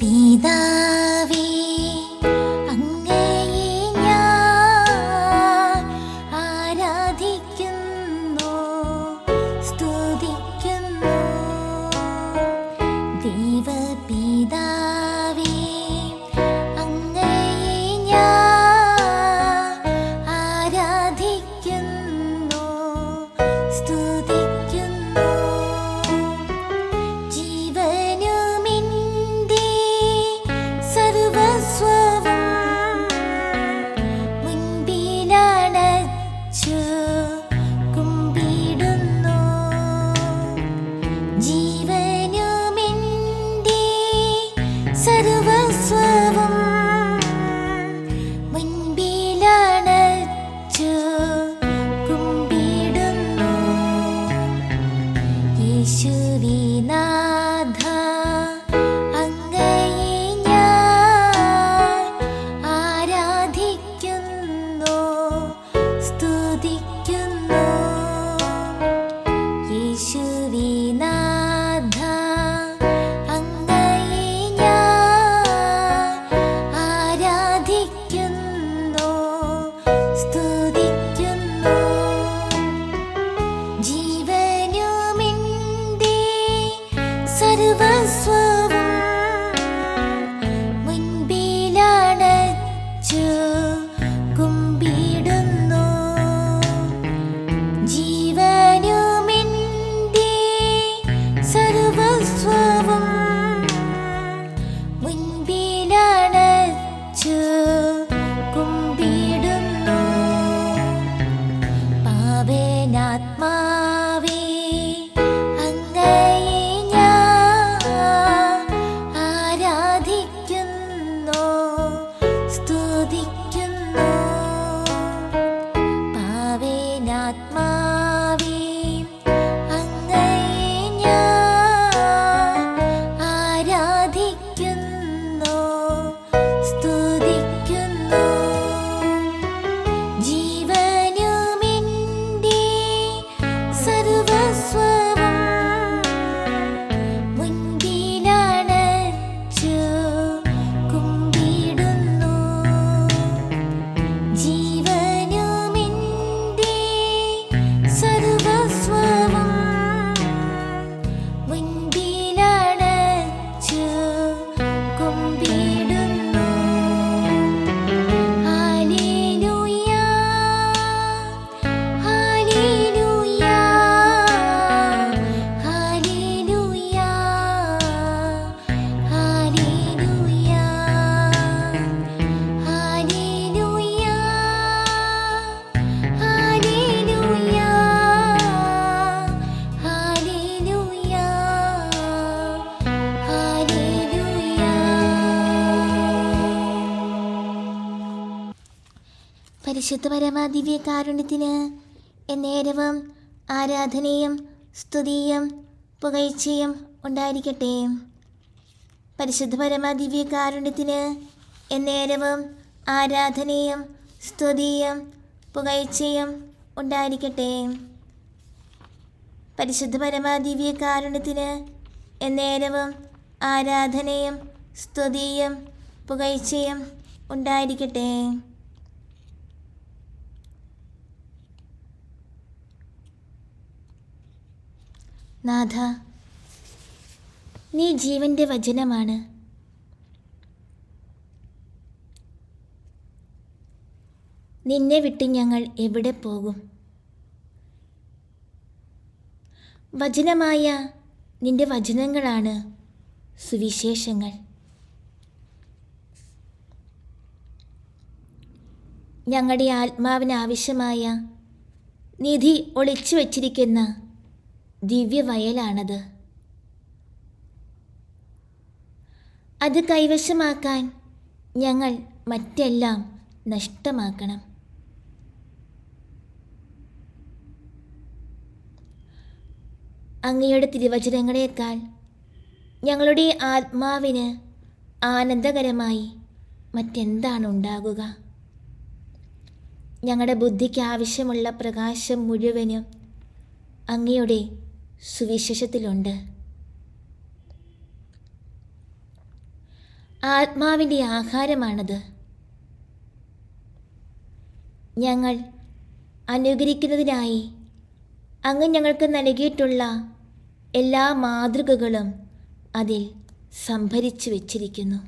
പിതാവേ അങ്ങയെ ഞാൻ ആരാധിക്കുന്നു, സ്തുതിക്കുന്നു. ദൈവപിതാവേ അങ്ങയെ ഞാൻ ആരാധിക്കുന്നു, സ്തുതിക്കുന്നു. ജീവനുമെന്റെ സർവസ്വവും മുൻപിലണച്ചു കുമ്പിടുന്നു. ജീവനുമെന്റെ സർവസ്വവും മുൻപിലണച്ചു കുമ്പിടുന്നു. യേശുവേ നാഥ അങ്ങയെ ഞാൻ ആരാധിക്കുന്നു, സ്തുതിക്കുന്നു. യേശുവേ നാഥ അങ്ങയെ ഞാൻ ആരാധിക്കുന്നു, സ്തുതിക്കുന്നു. ജീവനുമെന്റെ സർവസ്വവും മുൻപിലണച്ചു കുമ്പിടുന്നു. ജീവനുമെന്റെ സർവസ്വവും മുൻപിലണച്ചു കുമ്പിടുന്നു. പാവനാത്മാവേ അങ്ങയെ ഞാൻ ആരാധിക്കുന്നു, സ്തുതിക്കുന്നു. പാവനാത്മാവേ അങ്ങയെ ഞാൻ ആരാധിക്കുന്നു, സ്തുതിക്കുന്നു. ജീവനുമെന്റെ സർവസ്വവും മുൻപിലണച്ചു കുമ്പിടുന്നു. ജീവനുമെന്റെ സർവസ്വവും മുൻപിലണച്ചു കുമ്പിടുന്നു. ഹല്ലേലൂയ, ഹല്ലേലൂയ, ഹല്ലേലൂയ, ഹല്ലേലൂയ, ഹല്ലേലൂയ, ഹല്ലേലൂയ, ഹല്ലേലൂയ, ഹല്ലേലൂയ. പരിശുദ്ധ പരമാദിവ്യകാരുണ്യത്തിന് എന്നേരവും ആരാധനയും സ്തുതിയും പുകഴ്ചയും ഉണ്ടായിരിക്കട്ടെ. പരിശുദ്ധ പരമാദിവ്യകാരുണ്യത്തിന് എന്നേരവും ആരാധനയും സ്തുതിയും പുകഴ്ചയും ഉണ്ടായിരിക്കട്ടെ. പരിശുദ്ധ പരമാദിവ്യകാരുണ്യത്തിന് എന്നേരവും ആരാധനയും സ്തുതിയും പുകഴ്ചയും ഉണ്ടായിരിക്കട്ടെ. നാഥ, നീ ജീവന്റെ വചനമാണ്. നിന്നെ വിട്ട് ഞങ്ങൾ എവിടെ പോകും? വചനമായ നിന്റെ വചനങ്ങളാണ് സുവിശേഷങ്ങൾ. ഞങ്ങളുടെ ആത്മാവിന് ആവശ്യമായ നിധി ഒളിച്ചു വച്ചിരിക്കുന്ന ദിവ്യവയലാണത്. അത് കൈവശമാക്കാൻ ഞങ്ങൾ മറ്റെല്ലാം നഷ്ടമാക്കണം. അങ്ങയുടെ തിരുവചനങ്ങളേക്കാൾ ഞങ്ങളുടെ ആത്മാവിന് ആനന്ദകരമായി മറ്റെന്താണ് ഉണ്ടാകുക? ഞങ്ങളുടെ ബുദ്ധിക്ക് ആവശ്യമുള്ള പ്രകാശം മുഴുവനും അങ്ങയുടെ സുവിശേഷത്തിലുണ്ട്. ആത്മാവിൻ്റെ ആഹാരമാണത്. ഞങ്ങൾ അനുകരിക്കുന്നതിനായി അങ്ങ് ഞങ്ങൾക്ക് നൽകിയിട്ടുള്ള എല്ലാ മാതൃകകളും അതിൽ സംഭരിച്ചു വച്ചിരിക്കുന്നു.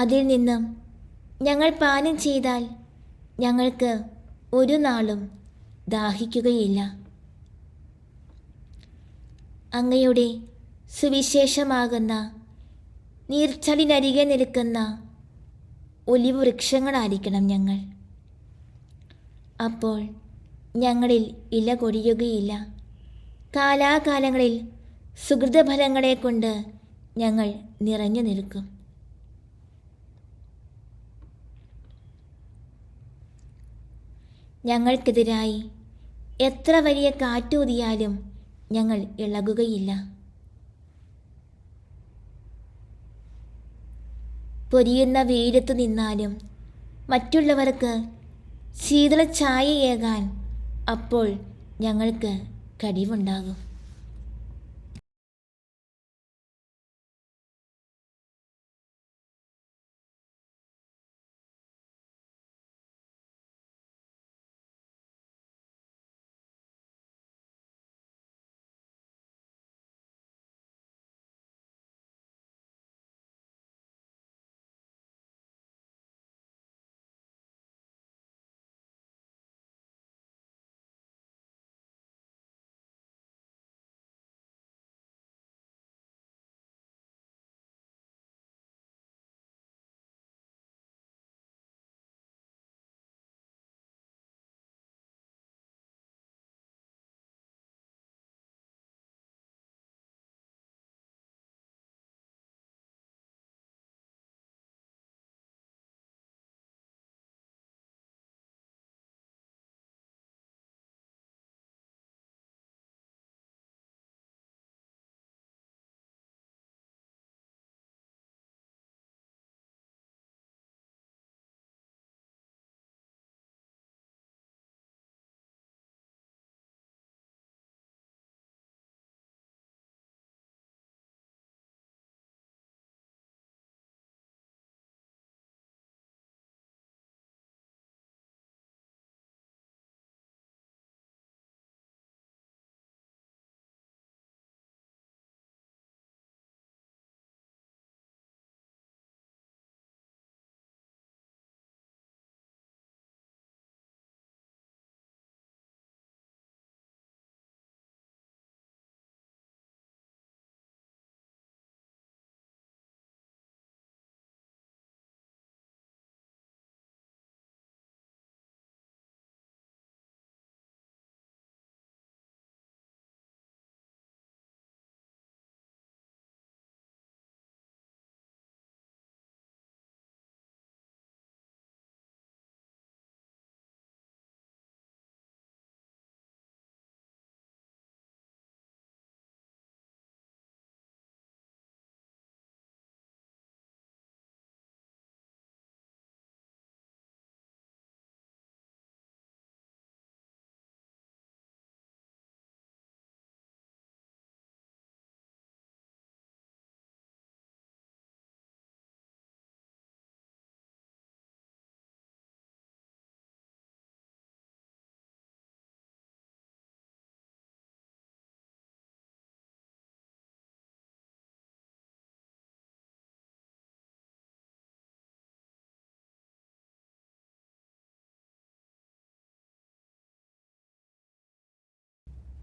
അതിൽ നിന്നും ഞങ്ങൾ പാനം ചെയ്താൽ ഞങ്ങൾക്ക് ഒരു നാളും ദാഹിക്കുകയില്ല. അങ്ങയുടെ സുവിശേഷമാകുന്ന നീർച്ചാലിനരികെ നിൽക്കുന്ന ഒലിവ് വൃക്ഷങ്ങളായിരിക്കണം ഞങ്ങൾ. അപ്പോൾ ഞങ്ങളിൽ ഇല കൊഴിയുകയില്ല. കാലാകാലങ്ങളിൽ സുഹൃതഫലങ്ങളെ കൊണ്ട് ഞങ്ങൾ നിറഞ്ഞു നിൽക്കും. ഞങ്ങൾക്കെതിരായി എത്ര വലിയ കാറ്റൂതിയാലും ഞങ്ങൾ ഇളകുകയില്ല. പൊരിയുന്ന വെയിലത്തു നിന്നാലും മറ്റുള്ളവർക്ക് ശീതള ഛായയേകാൻ അപ്പോൾ ഞങ്ങൾക്ക് കഴിവുണ്ടാകും.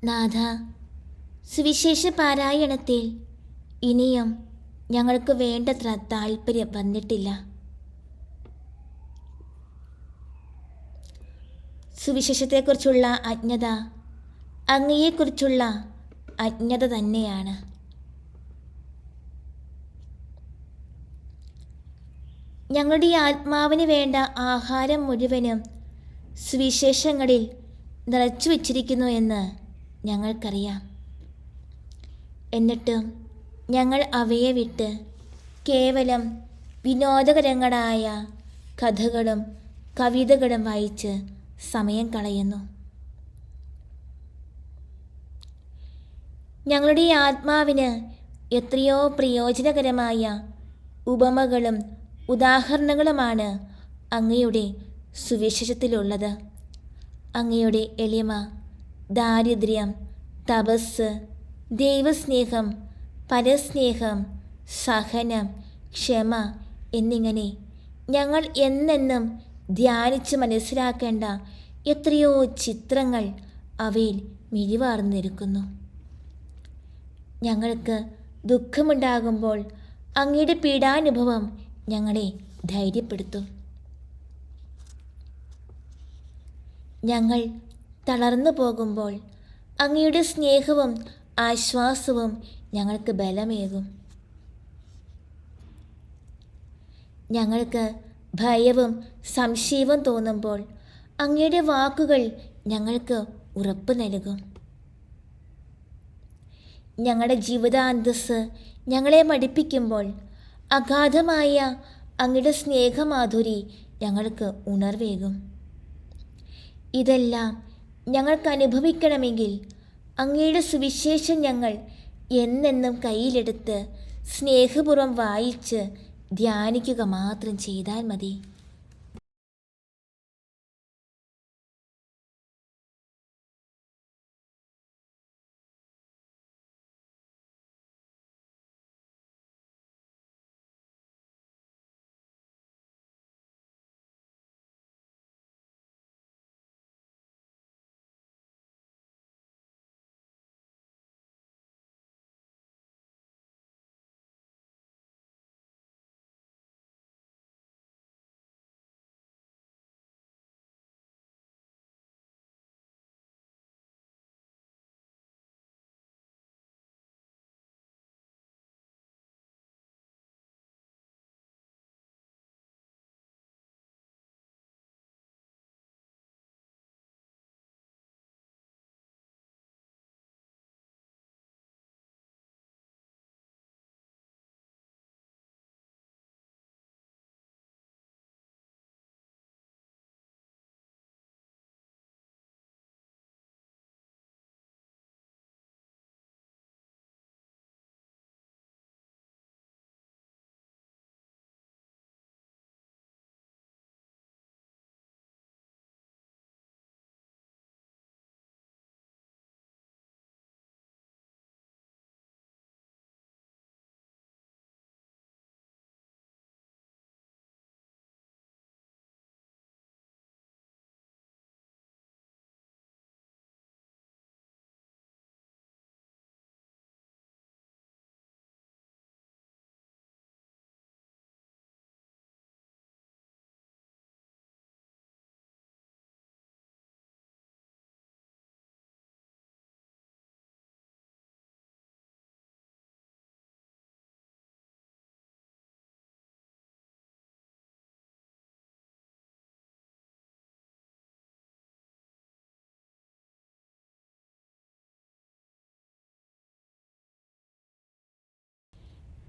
നാഥ, സുവിശേഷ പാരായണത്തിൽ ഇനിയും ഞങ്ങൾക്ക് വേണ്ടത്ര താല്പര്യം വന്നിട്ടില്ല. സുവിശേഷത്തെക്കുറിച്ചുള്ള അജ്ഞത അങ്ങയെക്കുറിച്ചുള്ള അജ്ഞത തന്നെയാണ്. ഞങ്ങളുടെ ആത്മാവിന് വേണ്ട ആഹാരം മുഴുവനും സുവിശേഷങ്ങളിൽ നിറച്ചു വച്ചിരിക്കുന്നു എന്ന് ഞങ്ങൾക്കറിയാം. എന്നിട്ടും ഞങ്ങൾ അവയെ വിട്ട് കേവലം വിനോദകരങ്ങളായ കഥകളും കവിതകളും വായിച്ച് സമയം കളയുന്നു. ഞങ്ങളുടെ ആത്മാവിന് എത്രയോ പ്രയോജനകരമായ ഉപമകളും ഉദാഹരണങ്ങളുമാണ് അങ്ങയുടെ സുവിശേഷത്തിലുള്ളത്. അങ്ങയുടെ എളിമ, ദാരിദ്ര്യം, തപസ്, ദൈവസ്നേഹം, പരസ്നേഹം, സഹനം, ക്ഷമ എന്നിങ്ങനെ ഞങ്ങൾ എന്നെന്നും ധ്യാനിച്ച് മനസ്സിലാക്കേണ്ട എത്രയോ ചിത്രങ്ങൾ അവയിൽ മിഴിവാർന്നിരിക്കുന്നു. ഞങ്ങൾക്ക് ദുഃഖമുണ്ടാകുമ്പോൾ അങ്ങയുടെ പീഡാനുഭവം ഞങ്ങളെ ധൈര്യപ്പെടുത്തും. ഞങ്ങൾ തളർന്നു പോകുമ്പോൾ അങ്ങയുടെ സ്നേഹവും ആശ്വാസവും ഞങ്ങൾക്ക് ബലമേകും. ഞങ്ങൾക്ക് ഭയവും സംശയവും തോന്നുമ്പോൾ അങ്ങയുടെ വാക്കുകൾ ഞങ്ങൾക്ക് ഉറപ്പ് നൽകും. ഞങ്ങളുടെ ജീവിതാന്തസ്സ് ഞങ്ങളെ മടുപ്പിക്കുമ്പോൾ അഗാധമായ അങ്ങയുടെ സ്നേഹമാധുരി ഞങ്ങൾക്ക് ഉണർവേകും. ഇതെല്ലാം ഞങ്ങൾക്ക് അനുഭവിക്കണമെങ്കിൽ അങ്ങയുടെ സുവിശേഷം ഞങ്ങൾ എന്നെന്നും കയ്യിലെടുത്ത് സ്നേഹപൂർവ്വം വായിച്ച് ധ്യാനിക്കുക മാത്രം ചെയ്താൽ മതി.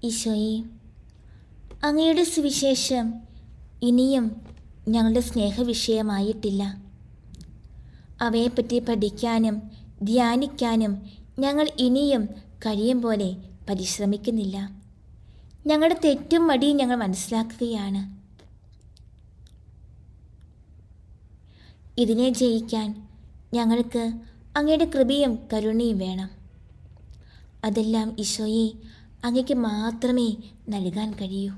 ഈശോയെ, അങ്ങയുടെ സുവിശേഷം ഇനിയും ഞങ്ങളുടെ സ്നേഹവിഷയമായിട്ടില്ല. അവയെപ്പറ്റി പഠിക്കാനും ധ്യാനിക്കാനും ഞങ്ങൾ ഇനിയും കഴിയും പോലെ പരിശ്രമിക്കുന്നില്ല. ഞങ്ങളുടെ തെറ്റും മടിയും ഞങ്ങൾ മനസ്സിലാക്കുകയാണ്. ഇതിനെ ജയിക്കാൻ ഞങ്ങൾക്ക് അങ്ങയുടെ കൃപയും കരുണയും വേണം. അതെല്ലാം ഈശോയെ അങ്ങയ്ക്ക് മാത്രമേ നൽകാൻ കഴിയൂ.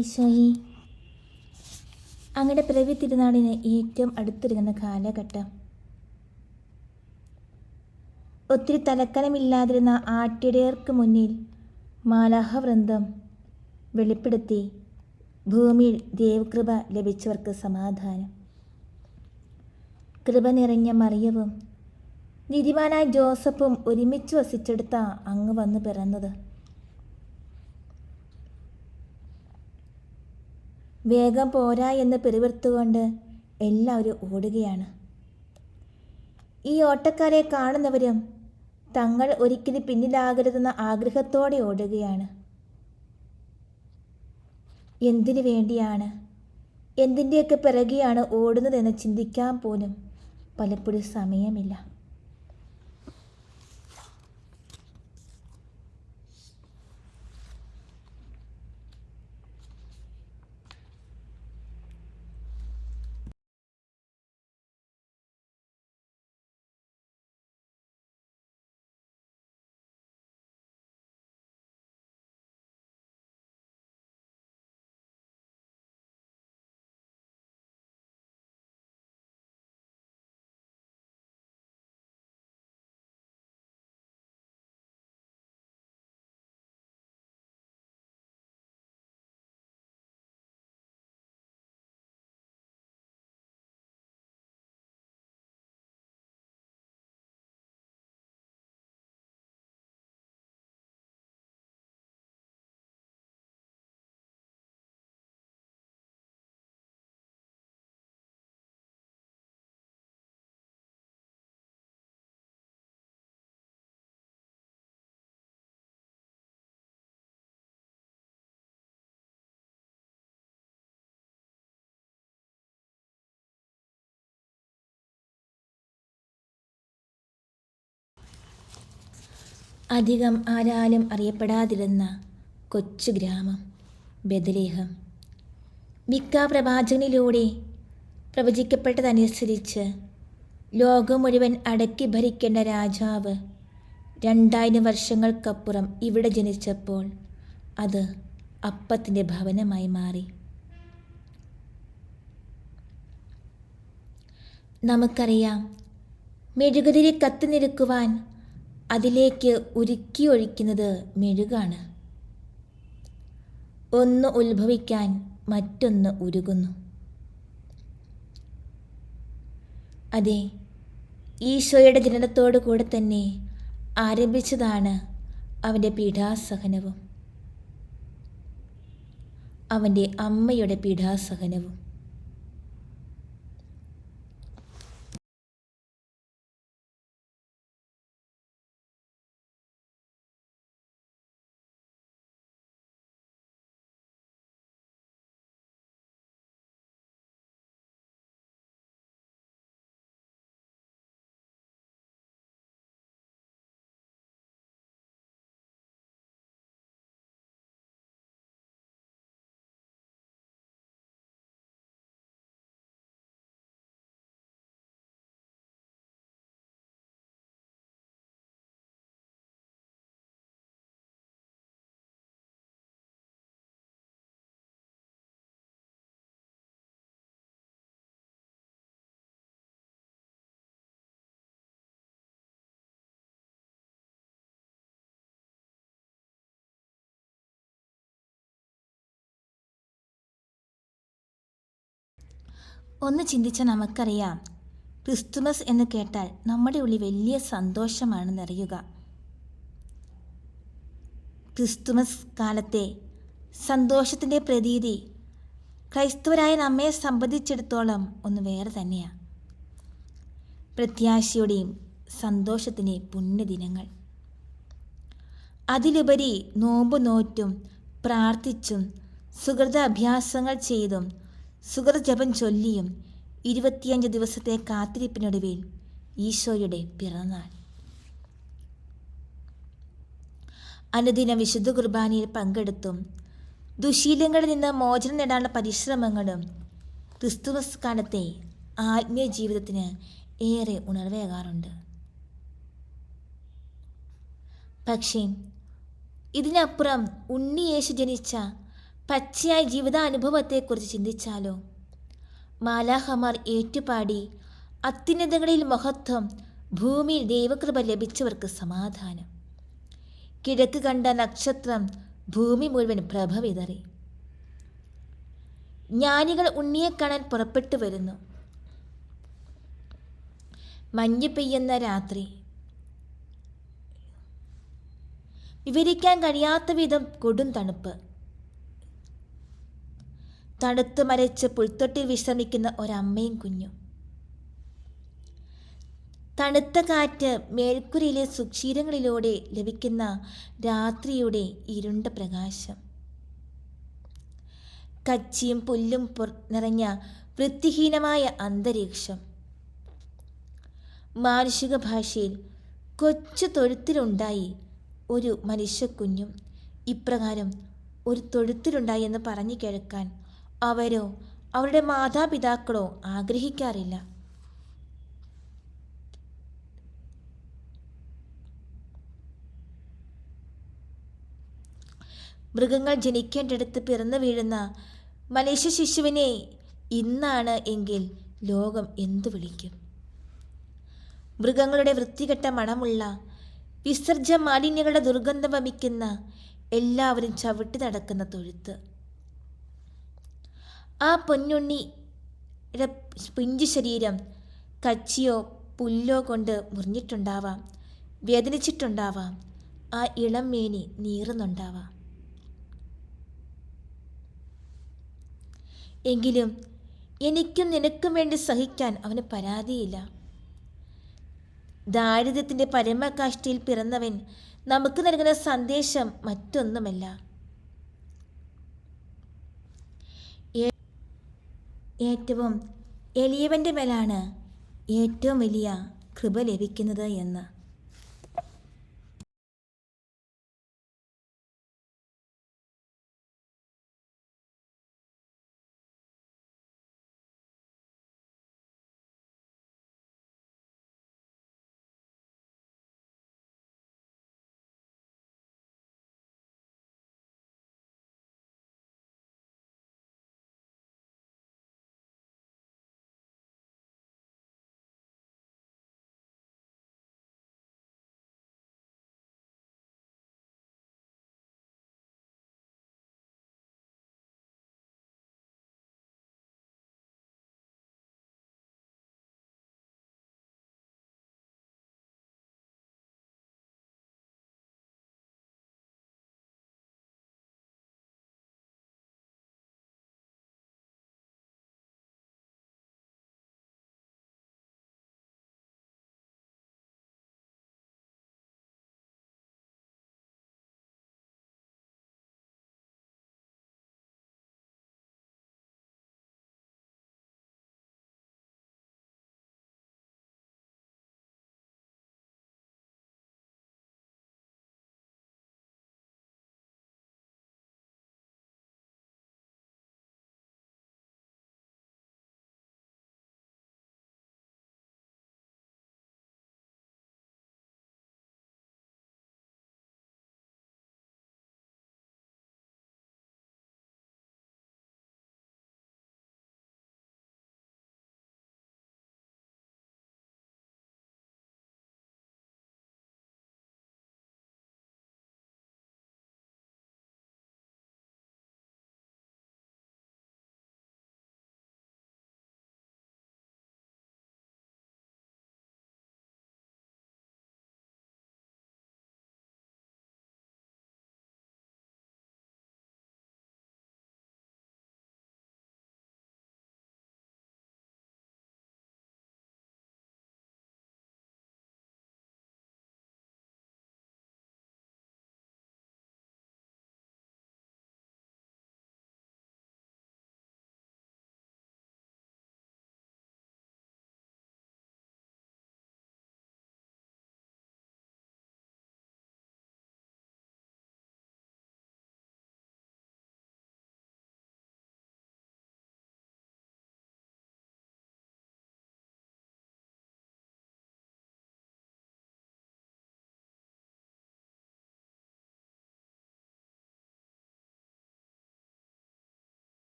ഈശോയെ, അങ്ങയുടെ പിറവി തിരുനാളിന് ഏറ്റവും അടുത്തിരിക്കുന്ന കാലഘട്ടം. ഒത്തിരി തലക്കനമില്ലാതിരുന്ന ആട്ടിടയർക്ക് മുന്നിൽ മാലാഖവൃന്ദം വെളിപ്പെടുത്തി ഭൂമിയിൽ ദൈവകൃപ ലഭിച്ചവർക്ക് സമാധാനം. കൃപ നിറഞ്ഞ മറിയവും നീതിമാനായ ജോസഫും ഒരുമിച്ച് വസിച്ചെടുത്ത അങ്ങ് വന്ന് പിറന്നത്. വേഗം പോരാ എന്ന് പിറുവിറുത്തുകൊണ്ട് എല്ലാവരും ഓടുകയാണ്. ഈ ഓട്ടക്കാരെ കാണുന്നവരും തങ്ങൾ ഒരിക്കലും പിന്നിലാകരുതെന്ന ആഗ്രഹത്തോടെ ഓടുകയാണ്. എന്തിനു വേണ്ടിയാണ്, എന്തിൻ്റെയൊക്കെ പിറകെയാണ് ഓടുന്നതെന്ന് ചിന്തിക്കാൻ പോലും പലപ്പോഴും സമയമില്ല. അധികം ആരാലും അറിയപ്പെടാതിരുന്ന കൊച്ചു ഗ്രാമം ബെത്ലഹേം. മിക്ക പ്രവാചകനിലൂടെ പ്രവചിക്കപ്പെട്ടതനുസരിച്ച് ലോകം മുഴുവൻ അടക്കി ഭരിക്കേണ്ട രാജാവ് 2000 വർഷങ്ങൾക്കപ്പുറം ഇവിടെ ജനിച്ചപ്പോൾ അത് അപ്പത്തിൻ്റെ ഭവനമായി മാറി. നമുക്കറിയാം, മെഴുകുതിരി കത്തിനിൽക്കുവാൻ അതിലേക്ക് ഉരുക്കി ഒഴിക്കുന്നത് മെഴുകാണ്. ഒന്ന് ഉത്ഭവിക്കാൻ മറ്റൊന്ന് ഉരുകുന്നു. അതെ, ഈശോയുടെ ജനനത്തോടു കൂടെ തന്നെ ആരംഭിച്ചതാണ് അവൻ്റെ പീഡാസഹനവും അവൻ്റെ അമ്മയുടെ പീഡാസഹനവും. ഒന്ന് ചിന്തിച്ചാൽ നമുക്കറിയാം, ക്രിസ്തുമസ് എന്ന് കേട്ടാൽ നമ്മുടെ ഉള്ളിൽ വലിയ സന്തോഷമാണ് നിറയുക. ക്രിസ്തുമസ് കാലത്തെ സന്തോഷത്തിൻ്റെ പ്രതീതി ക്രൈസ്തവരായ നമ്മെ സംബന്ധിച്ചിടത്തോളം ഒന്ന് വേറെ തന്നെയാണ്. പ്രത്യാശയുടെയും സന്തോഷത്തിൻ്റെയും പുണ്യദിനങ്ങൾ. അതിലുപരി നോമ്പ് നോറ്റും പ്രാർത്ഥിച്ചും സുഹൃത അഭ്യാസങ്ങൾ ചെയ്തും സുഹൃജപം ചൊല്ലിയും 25 ദിവസത്തെ കാത്തിരിപ്പിനൊടുവിൽ ഈശോയുടെ പിറന്നാൾ. അനുദിന വിശുദ്ധ കുർബാനയിൽ പങ്കെടുത്തും ദുശീലങ്ങളിൽ നിന്ന് മോചനം നേടാനുള്ള പരിശ്രമങ്ങളും ക്രിസ്തുമസ് കാലത്തെ ആത്മീയ ജീവിതത്തിന് ഏറെ ഉണർവേകാറുണ്ട്. പക്ഷേ ഇതിനപ്പുറം ഉണ്ണിയേശു ജനിച്ച പച്ചയായ ജീവിതാനുഭവത്തെക്കുറിച്ച് ചിന്തിച്ചാലോ? മാലാഖമാർ ഏറ്റുപാടി അത്യുന്നതങ്ങളിൽ മഹത്വം, ഭൂമിയിൽ ദൈവകൃപ ലഭിച്ചവർക്ക് സമാധാനം. കിഴക്ക് കണ്ട നക്ഷത്രം ഭൂമി മുഴുവൻ പ്രഭ വിതറി. ജ്ഞാനികൾ ഉണ്ണിയെ കാണാൻ പുറപ്പെട്ടു വരുന്നു. മഞ്ഞ് പെയ്യുന്ന രാത്രി, വിവരിക്കാൻ കഴിയാത്ത വിധം കൊടും തണുപ്പ്. തണുത്തു മരച്ച് പുൽത്തൊട്ടിൽ വിശ്രമിക്കുന്ന ഒരമ്മയും കുഞ്ഞും. തണുത്ത കാറ്റ് മേൽക്കുരയിലെ സുക്ഷീരങ്ങളിലൂടെ ലഭിക്കുന്ന രാത്രിയുടെ ഇരുണ്ട പ്രകാശം. കച്ചിയും പുല്ലും നിറഞ്ഞ വൃത്തിഹീനമായ അന്തരീക്ഷം. മാനുഷിക ഭാഷയിൽ കൊച്ചു തൊഴുത്തിലുണ്ടായി ഒരു മനുഷ്യക്കുഞ്ഞും. ഇപ്രകാരം ഒരു തൊഴുത്തിലുണ്ടായി എന്ന് പറഞ്ഞു കേൾക്കാൻ അവരോ അവരുടെ മാതാപിതാക്കളോ ആഗ്രഹിക്കാറില്ല. മൃഗങ്ങൾ ജനിക്കേണ്ടടുത്ത് പിറന്നു വീഴുന്ന മനുഷ്യ ശിശുവിനെ ഇന്നാണ് എങ്കിൽ ലോകം എന്തു വിളിക്കും? മൃഗങ്ങളുടെ വൃത്തികെട്ട മണമുള്ള വിസർജ്യ മാലിന്യങ്ങളുടെ ദുർഗന്ധം വമിക്കുന്ന എല്ലാവരും ചവിട്ടി നടക്കുന്ന തൊഴുത്ത്. ആ പൊന്നുണ്ണിയുടെ പിഞ്ചു ശരീരം കച്ചിയോ പുല്ലോ കൊണ്ട് മുറിഞ്ഞിട്ടുണ്ടാവാം, വേദനിച്ചിട്ടുണ്ടാവാം, ആ ഇളം മേനി നീറുന്നുണ്ടാവാം. എങ്കിലും എനിക്കും നിനക്കും വേണ്ടി സഹിക്കാൻ അവന് പരാതിയില്ല. ദാരിദ്ര്യത്തിൻ്റെ പരമകാഷ്ഠയിൽ പിറന്നവൻ നമുക്ക് നൽകുന്ന സന്ദേശം മറ്റൊന്നുമല്ല. ഏറ്റവും എളിയവൻ്റെ മേലാണ് ഏറ്റവും വലിയ കൃപ ലഭിക്കുന്നത് എന്ന്.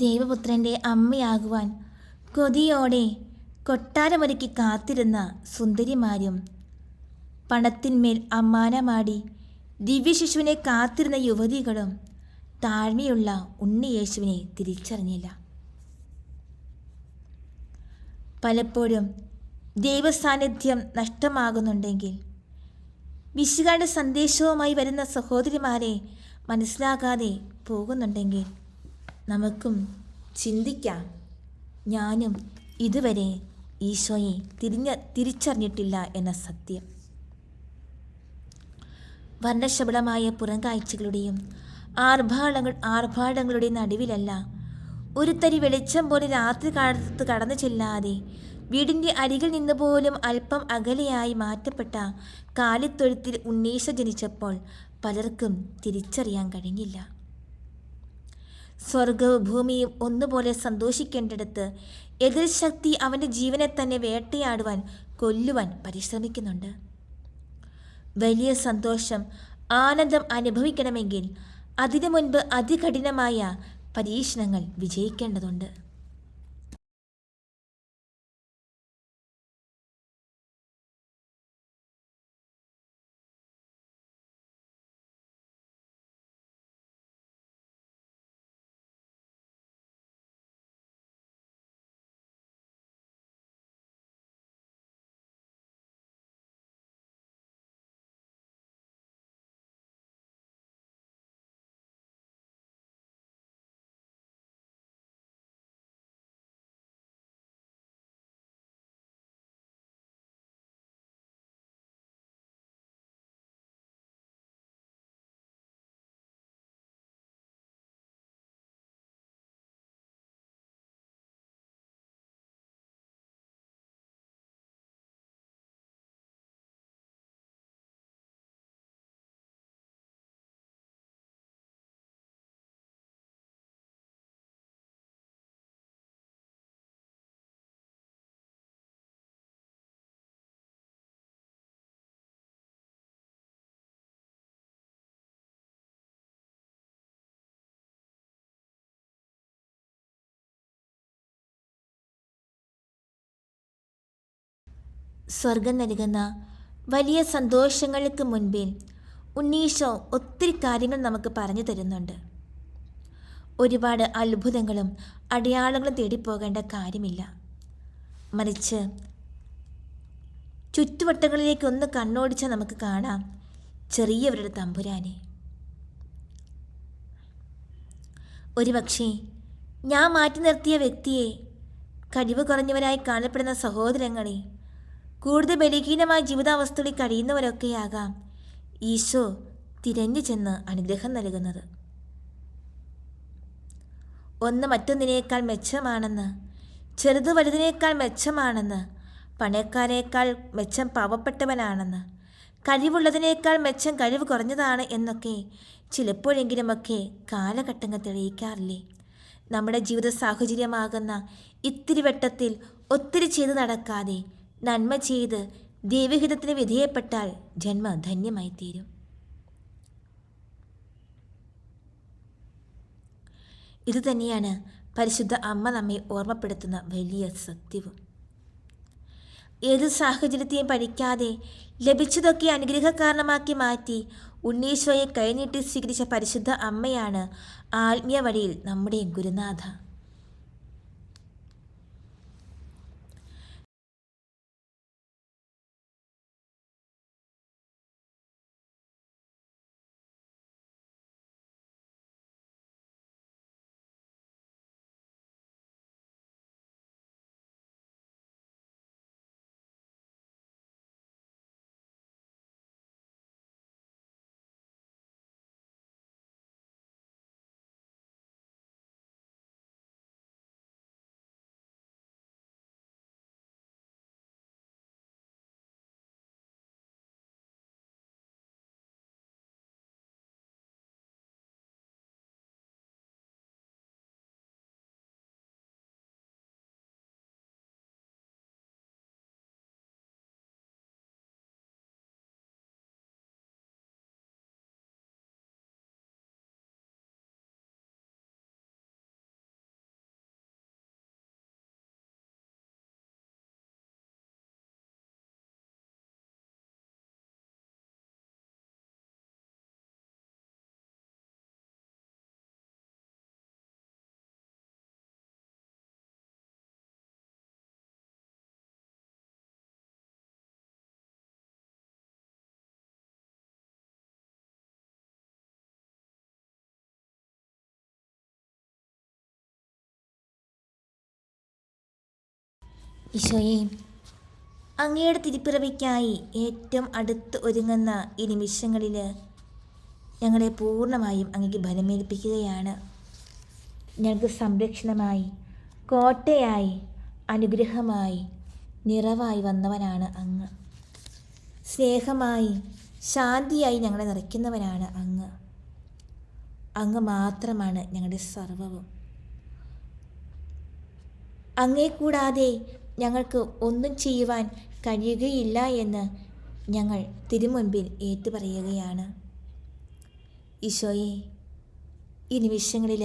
ദേവപുത്രൻ്റെ അമ്മയാകുവാൻ കൊതിയോടെ കൊട്ടാരമൊരുക്കി കാത്തിരുന്ന സുന്ദരിമാരും പണത്തിന്മേൽ അമ്മാനമാടി ദിവ്യശിശുവിനെ കാത്തിരുന്ന യുവതികളും താഴ്മയുള്ള ഉണ്ണിയേശുവിനെ തിരിച്ചറിഞ്ഞില്ല. പലപ്പോഴും ദൈവസാന്നിധ്യം നഷ്ടമാകുന്നുണ്ടെങ്കിൽ, വിശുകാരുടെ സന്ദേശവുമായി വരുന്ന സഹോദരിമാരെ മനസ്സിലാകാതെ പോകുന്നുണ്ടെങ്കിൽ, നമുക്കും ചിന്തിക്കാം, ഞാനും ഇതുവരെ ഈശോയെ തിരിച്ചറിഞ്ഞിട്ടില്ല എന്ന സത്യം. വർണ്ണശബളമായ പുറംകാഴ്ചകളുടെയും ആർഭാടങ്ങളുടെയും നടുവിലല്ല, ഒരു തരി വെളിച്ചം പോലെ രാത്രി കാലത്ത് കടന്നു ചെല്ലാതെ വീടിൻ്റെ അരികിൽ നിന്ന് പോലും അല്പം അകലെയായി മാറ്റപ്പെട്ട കാലിത്തൊഴുത്തിൽ ഉണ്ണീശോ ജനിച്ചപ്പോൾ പലർക്കും തിരിച്ചറിയാൻ കഴിഞ്ഞില്ല. സ്വർഗവും ഭൂമിയും ഒന്നുപോലെ സന്തോഷിക്കേണ്ടിടത്ത് എതിർ ശക്തി അവൻ്റെ ജീവനെ തന്നെ വേട്ടയാടുവാൻ, കൊല്ലുവാൻ പരിശ്രമിക്കുന്നുണ്ട്. വലിയ സന്തോഷം, ആനന്ദം അനുഭവിക്കണമെങ്കിൽ അതിനു മുൻപ് അതികഠിനമായ പരീക്ഷണങ്ങൾ വിജയിക്കേണ്ടതുണ്ട്. സ്വർഗം നൽകുന്ന വലിയ സന്തോഷങ്ങൾക്ക് മുൻപിൽ ഉണ്ണീശോ ഒത്തിരി കാര്യങ്ങൾ നമുക്ക് പറഞ്ഞു തരുന്നുണ്ട്. ഒരുപാട് അത്ഭുതങ്ങളും അടയാളങ്ങളും തേടിപ്പോകേണ്ട കാര്യമില്ല. മറിച്ച് ചുറ്റുവട്ടങ്ങളിലേക്ക് ഒന്ന് കണ്ണോടിച്ചാൽ നമുക്ക് കാണാം ചെറിയവരുടെ തമ്പുരാനെ. ഒരുപക്ഷേ ഞാൻ മാറ്റി നിർത്തിയ വ്യക്തിയെ, കഴിവ് കുറഞ്ഞവരായി കാണപ്പെടുന്ന സഹോദരങ്ങളെ, കൂടുതൽ ബലഹീനമായ ജീവിതാവസ്ഥകളിൽ കഴിയുന്നവരൊക്കെയാകാം ഈശോ തിരഞ്ഞു ചെന്ന് അനുഗ്രഹം നൽകുന്നത്. ഒന്ന് മറ്റൊന്നിനേക്കാൾ മെച്ചമാണെന്ന്, ചെറുത് വലുതിനേക്കാൾ മെച്ചമാണെന്ന്, പണക്കാരേക്കാൾ മെച്ചം പാവപ്പെട്ടവനാണെന്ന്, കഴിവുള്ളതിനേക്കാൾ മെച്ചം കഴിവ് കുറഞ്ഞതാണ് എന്നൊക്കെ ചിലപ്പോഴെങ്കിലുമൊക്കെ കാലഘട്ടങ്ങൾ തെളിയിക്കാറില്ലേ? നമ്മുടെ ജീവിത സാഹചര്യമാകുന്ന ഇത്തിരി വട്ടത്തിൽ ഒത്തിരി ചെയ്ത് നടക്കാതെ നന്മ ചെയ്ത് ദൈവഹിതത്തിന് വിധേയപ്പെട്ടാൽ ജന്മം ധന്യമായി തീരും. ഇതുതന്നെയാണ് പരിശുദ്ധ അമ്മ നമ്മെ ഓർമ്മപ്പെടുത്തുന്ന വലിയ സത്യവും. ഏത് സാഹചര്യത്തെയും പഠിക്കാതെ ലഭിച്ചതൊക്കെ അനുഗ്രഹ കാരണമാക്കി മാറ്റി ഉണ്ണീശോയെ കൈനീട്ടി സ്വീകരിച്ച പരിശുദ്ധ അമ്മയാണ് ആത്മീയ വഴിയിൽ നമ്മുടെ ഗുരുനാഥ. ഈശോയെ, അങ്ങയുടെ തിരുപ്പിറവിക്കായി ഏറ്റവും അടുത്ത് ഒരുങ്ങുന്ന ഈ നിമിഷങ്ങളിൽ ഞങ്ങളെ പൂർണ്ണമായും അങ്ങേക്ക് ബലമേൽപ്പിക്കുകയാണ്. ഞങ്ങൾക്ക് സംരക്ഷണമായി, കോട്ടയായി, അനുഗ്രഹമായി, നിറവായി വന്നവനാണ് അങ്ങ്. സ്നേഹമായി, ശാന്തിയായി ഞങ്ങളെ നിറയ്ക്കുന്നവനാണ് അങ്ങ്. അങ്ങ് മാത്രമാണ് ഞങ്ങളുടെ സർവ്വവും. അങ്ങേ കൂടാതെ ഞങ്ങൾക്ക് ഒന്നും ചെയ്യുവാൻ കഴിയുകയില്ല എന്ന് ഞങ്ങൾ തിരുമുൻപിൽ ഏറ്റുപറയുകയാണ്. ഈശോയെ, ഈ നിമിഷങ്ങളിൽ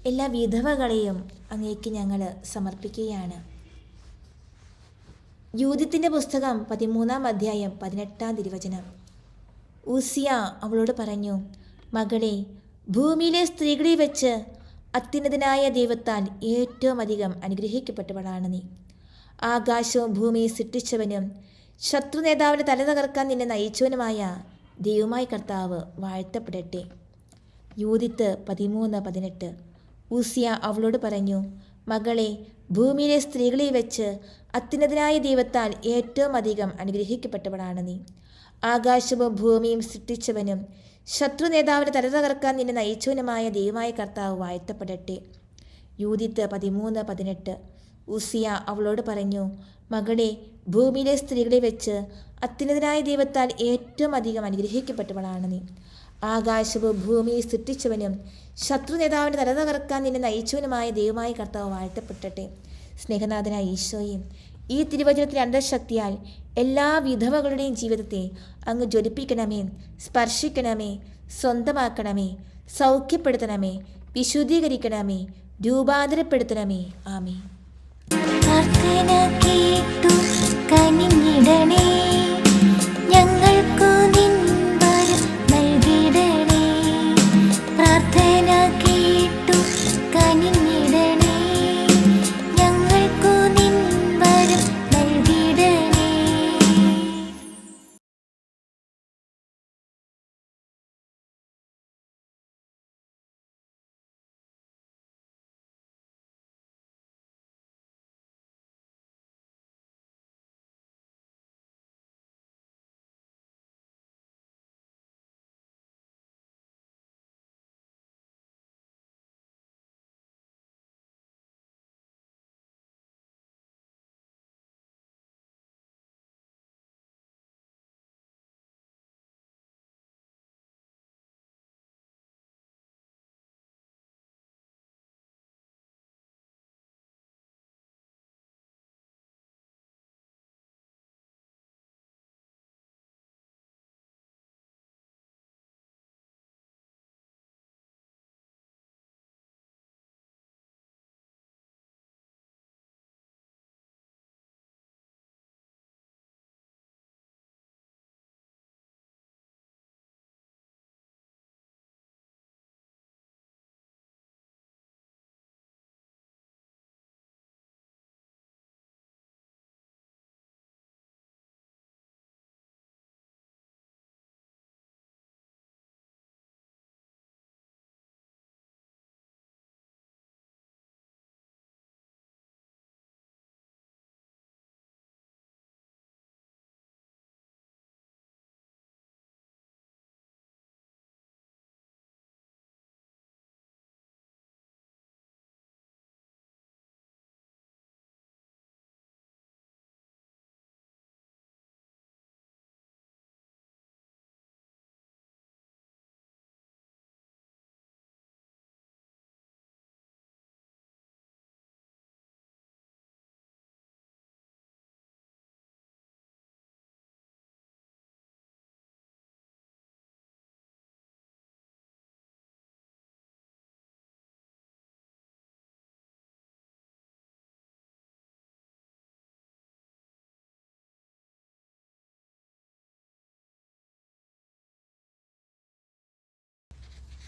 എല്ലാ വിധവകളെയും അങ്ങേക്ക് ഞങ്ങൾ സമർപ്പിക്കുകയാണ്. യൂദിത്തിൻ്റെ പുസ്തകം 13-ാം അധ്യായം 18-ാം തിരുവചനം. ഉസിയ അവളോട് പറഞ്ഞു, മകളെ, ഭൂമിയിലെ സ്ത്രീകളിൽ വെച്ച് അത്യുന്നതനായ ദൈവത്താൽ ഏറ്റവും അധികം അനുഗ്രഹിക്കപ്പെട്ടവളാണ് നീ. ആകാശവും ഭൂമിയെ സൃഷ്ടിച്ചവനും ശത്രു നേതാവിൻ്റെ തല തകർക്കാൻ നിന്നെ നയിച്ചവനുമായ ദൈവമായ കർത്താവ് വാഴ്ത്തപ്പെടട്ടെ. യൂദിത്ത് 13:18. ഉസിയ അവളോട് പറഞ്ഞു, മകളെ, ഭൂമിയിലെ സ്ത്രീകളിൽ വെച്ച് അത്യുന്നതനായ ദൈവത്താൽ ഏറ്റവും അധികം അനുഗ്രഹിക്കപ്പെട്ടവളാണ് നീ. ആകാശവും ഭൂമിയും സൃഷ്ടിച്ചവനും ശത്രു നേതാവിൻ്റെ തല തകർക്കാൻ നിന്നെ നയിച്ചവനുമായ ദൈവമായ കർത്താവ് വാഴ്ത്തപ്പെടട്ടെ. യൂദിത്ത് 13:18. ഉസിയ അവളോട് പറഞ്ഞു, മകളെ, ഭൂമിയിലെ സ്ത്രീകളിൽ വെച്ച് അത്യുന്നതനായ ദൈവത്താൽ ഏറ്റവും അധികം അനുഗ്രഹിക്കപ്പെട്ടവളാണ് നീ. ആകാശവും ഭൂമിയെ സൃഷ്ടിച്ചവനും ശത്രു നേതാവിൻ്റെ തല തകർക്കാൻ നിന്നെ നയിച്ചവനുമായ ദൈവമായ കർത്താവ് വാഴ്ത്തപ്പെടട്ടെ. സ്നേഹനാഥനായ ഈശോയും, ഈ തിരുവചനത്തിൻ്റെ അന്തർശക്തിയാൽ എല്ലാ വിധവകളുടെയും ജീവിതത്തെ അങ്ങ് ജ്വലിപ്പിക്കണമേ, സ്പർശിക്കണമേ, സ്വന്തമാക്കണമേ, സൗഖ്യപ്പെടുത്തണമേ, വിശുദ്ധീകരിക്കണമേ, രൂപാന്തരപ്പെടുത്തണമേ. ആമേൻ. പ്രാർത്ഥന കേട്ടു കനിഞ്ഞിടണേ, ഞങ്ങൾക്കു നിൻ വരം നൽകിടണേ. പ്രാർത്ഥന കേട്ടു കനിഞ്ഞിടണേ, ഞങ്ങൾക്കു നിൻ വരം നൽകിടണേ.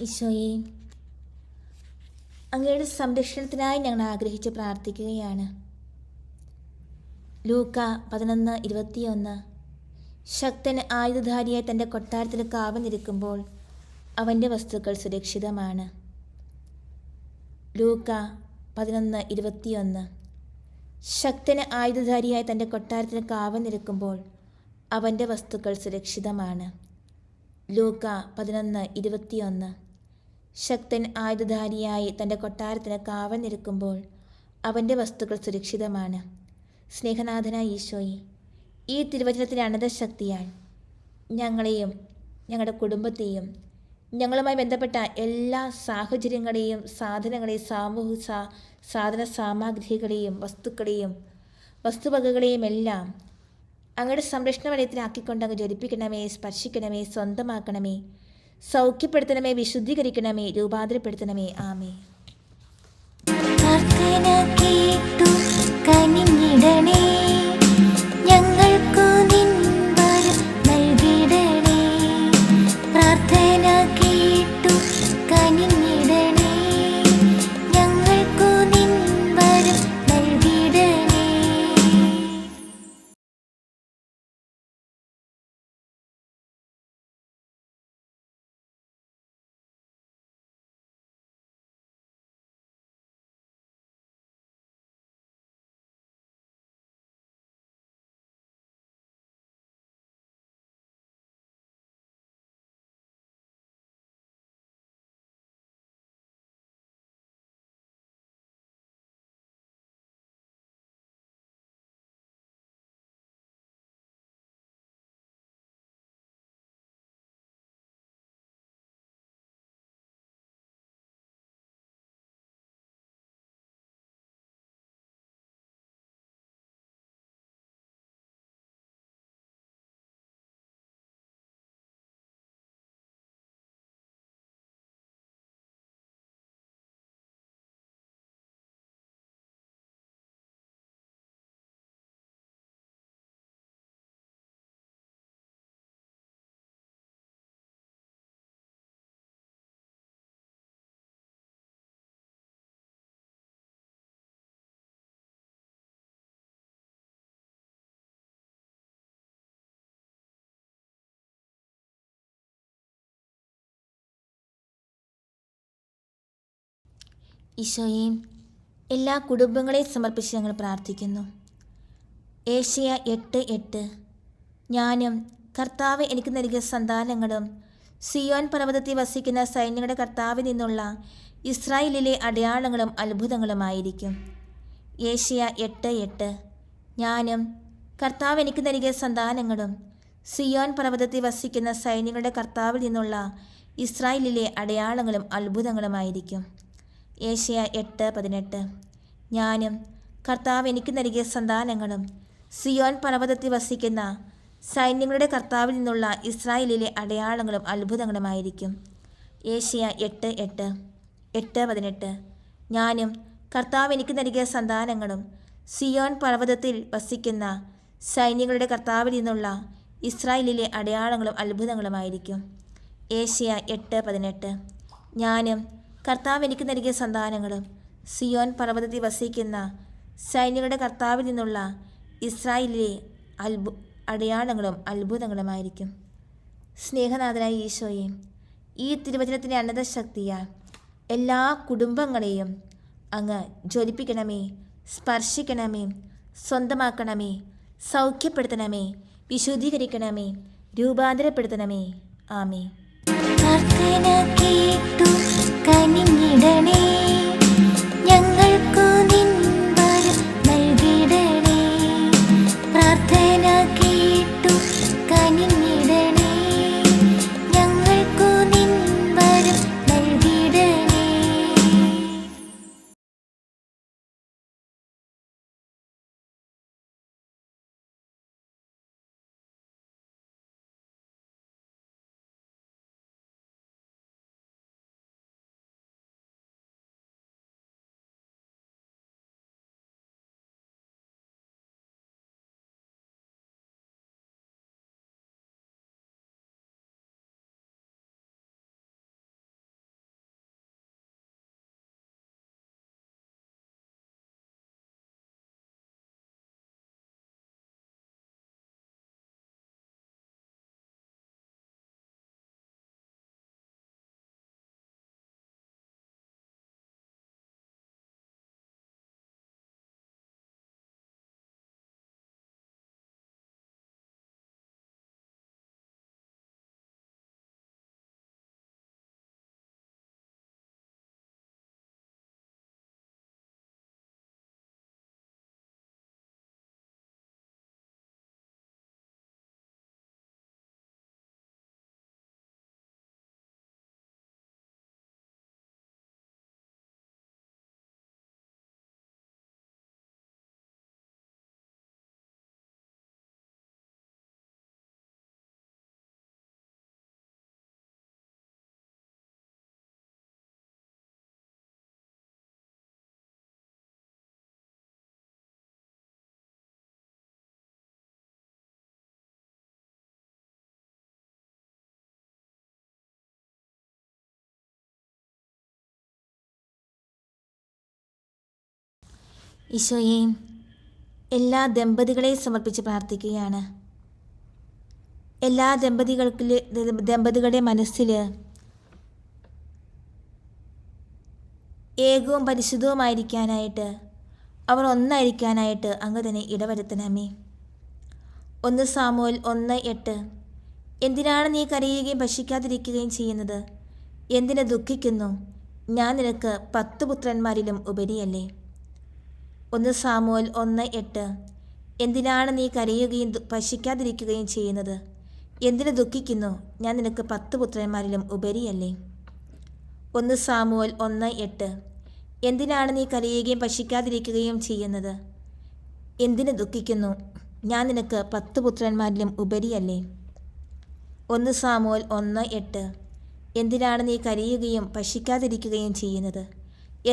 ഈശോയെ, അങ്ങയുടെ സംരക്ഷണത്തിനായി ഞങ്ങൾ ആഗ്രഹിച്ച് പ്രാർത്ഥിക്കുകയാണ്. ലൂക്ക 11:21. ശക്തൻ ആയുധധാരിയായി തൻ്റെ കൊട്ടാരത്തിൽ കാവലിരിക്കുമ്പോൾ അവൻ്റെ വസ്തുക്കൾ സുരക്ഷിതമാണ്. ലൂക്ക 11:21. ശക്തന് ആയുധധാരിയായി തൻ്റെ കൊട്ടാരത്തിന് കാവൽ നിൽക്കുമ്പോൾ അവൻ്റെ വസ്തുക്കൾ സുരക്ഷിതമാണ്. ലൂക്ക 11:21. ശക്തൻ ആയുധധാരിയായി തൻ്റെ കൊട്ടാരത്തിന് കാവൽ നിൽക്കുമ്പോൾ അവൻ്റെ വസ്തുക്കൾ സുരക്ഷിതമാണ്. സ്നേഹനാഥനായ ഈശോയെ, ഈ തിരുവചനത്തിൻ്റെ അനന്തശക്തിയാൽ ഞങ്ങളെയും ഞങ്ങളുടെ കുടുംബത്തെയും ഞങ്ങളുമായി ബന്ധപ്പെട്ട എല്ലാ സാഹചര്യങ്ങളെയും സാധനങ്ങളെയും സാധന സാമഗ്രികളെയും വസ്തുവകകളെയും എല്ലാം അങ്ങയുടെ സംരക്ഷണ വലയത്തിലാക്കിക്കൊണ്ട് അങ്ങ് ജ്വലിപ്പിക്കണമേ, സ്പർശിക്കണമേ, സ്വന്തമാക്കണമേ, സൗഖ്യപ്പെടുത്തണമേ, വിശുദ്ധീകരിക്കണമേ, രൂപാന്തരപ്പെടുത്തണമേ. ആമേ. പ്രാർത്ഥന കേട്ടു കനിഞ്ഞിടണേ, ഞങ്ങൾക്കു നിൻ വരം നൽകിടണേ. പ്രാർത്ഥന കേട്ടു കനിഞ്ഞിടണേ, ഞങ്ങൾക്കു നിൻ വരം നൽകിടണേ. ഈശോയെ, എല്ലാ കുടുംബങ്ങളെയും സമർപ്പിച്ച് ഞങ്ങൾ പ്രാർത്ഥിക്കുന്നു. ഏശയ്യ 8:8. ഞാനും കർത്താവ് എനിക്ക് നൽകിയ സന്താനങ്ങളും സിയോൻ പർവ്വതത്തിൽ വസിക്കുന്ന സൈന്യങ്ങളുടെ കർത്താവിൽ നിന്നുള്ള ഇസ്രായേലിലെ അടയാളങ്ങളും അത്ഭുതങ്ങളുമായിരിക്കും. ഏശയ്യ 8:8. ഞാനും കർത്താവ് എനിക്ക് നൽകിയ സന്താനങ്ങളും സിയോൻ പർവ്വതത്തിൽ വസിക്കുന്ന സൈന്യങ്ങളുടെ കർത്താവിൽ നിന്നുള്ള ഇസ്രായേലിലെ അടയാളങ്ങളും അത്ഭുതങ്ങളുമായിരിക്കും. ഏശയ്യ 8:18. ഞാനും കർത്താവ് എനിക്ക് നൽകിയ സന്താനങ്ങളും സിയോൻ പർവ്വതത്തിൽ വസിക്കുന്ന സൈന്യങ്ങളുടെ കർത്താവിൽ നിന്നുള്ള ഇസ്രായേലിലെ അടയാളങ്ങളും അത്ഭുതങ്ങളുമായിരിക്കും. ഏശയ്യ 8:8, 8:18. ഞാനും കർത്താവ് എനിക്ക് നൽകിയ സന്താനങ്ങളും സിയോൻ പർവ്വതത്തിൽ വസിക്കുന്ന സൈന്യങ്ങളുടെ കർത്താവിൽ നിന്നുള്ള ഇസ്രായേലിലെ അടയാളങ്ങളും അത്ഭുതങ്ങളുമായിരിക്കും. ഏശയ്യ 8:18. ഞാനും കർത്താവ് എനിക്ക് നൽകിയ സന്താനങ്ങളും സിയോൻ പർവ്വതത്തിൽ വസിക്കുന്ന സൈന്യങ്ങളുടെ കർത്താവിൽ നിന്നുള്ള ഇസ്രായേലിലെ അടയാളങ്ങളും അത്ഭുതങ്ങളുമായിരിക്കും. സ്നേഹനാഥനായ ഈശോയെ, ഈ തിരുവചനത്തിൻ്റെ അനന്തശക്തിയാൽ എല്ലാ കുടുംബങ്ങളെയും അങ്ങ് ജ്വലിപ്പിക്കണമേ, സ്പർശിക്കണമേ, സ്വന്തമാക്കണമേ, സൗഖ്യപ്പെടുത്തണമേ, വിശുദ്ധീകരിക്കണമേ, രൂപാന്തരപ്പെടുത്തണമേ. ആമേ. പ്രാർത്ഥന കേട്ടു കനിഞ്ഞിടണേ, ഞങ്ങൾക്കു നിൻ വരം നൽകിടണേ. പ്രാർത്ഥന കേട്ടു കനിഞ്ഞിടണേ, ഞങ്ങൾക്കു നിൻ വരം നൽകിടണേ. ഈശോയെ, എല്ലാ ദമ്പതികളെയും സമർപ്പിച്ച് പ്രാർത്ഥിക്കുകയാണ്. എല്ലാ ദമ്പതികളുടെ മനസ്സിൽ ഏകവും പരിശുദ്ധവുമായിരിക്കാനായിട്ട്, അവർ ഒന്നായിരിക്കാനായിട്ട് അങ്ങ് തന്നെ ഇടവരുത്തണമേ. 1 സാമുവേൽ 1:8. എന്തിനാണ് നീ കരയുകയും ഭക്ഷിക്കാതിരിക്കുകയും ചെയ്യുന്നത്? എന്തിനു ദുഃഖിക്കുന്നു? ഞാൻ നിനക്ക് 10 പുത്രന്മാരിലും ഉപരിയല്ലേ. 1 സാമുവേൽ 1:8. എന്തിനാണ് നീ കരയുകയും ഭക്ഷിക്കാതിരിക്കുകയും ചെയ്യുന്നത്? എന്തിനു ദുഃഖിക്കുന്നു? ഞാൻ നിനക്ക് 10 പുത്രന്മാരിലും ഉപരിയല്ലേ. 1 സാമുവേൽ 1:8. എന്തിനാണ് നീ കരയുകയും ഭക്ഷിക്കാതിരിക്കുകയും ചെയ്യുന്നത്? എന്തിനു ദുഃഖിക്കുന്നു? ഞാൻ നിനക്ക് 10 പുത്രന്മാരിലും ഉപരിയല്ലേ. 1 സാമുവേൽ 1:8. എന്തിനാണ് നീ കരയുകയും ഭക്ഷിക്കാതിരിക്കുകയും ചെയ്യുന്നത്?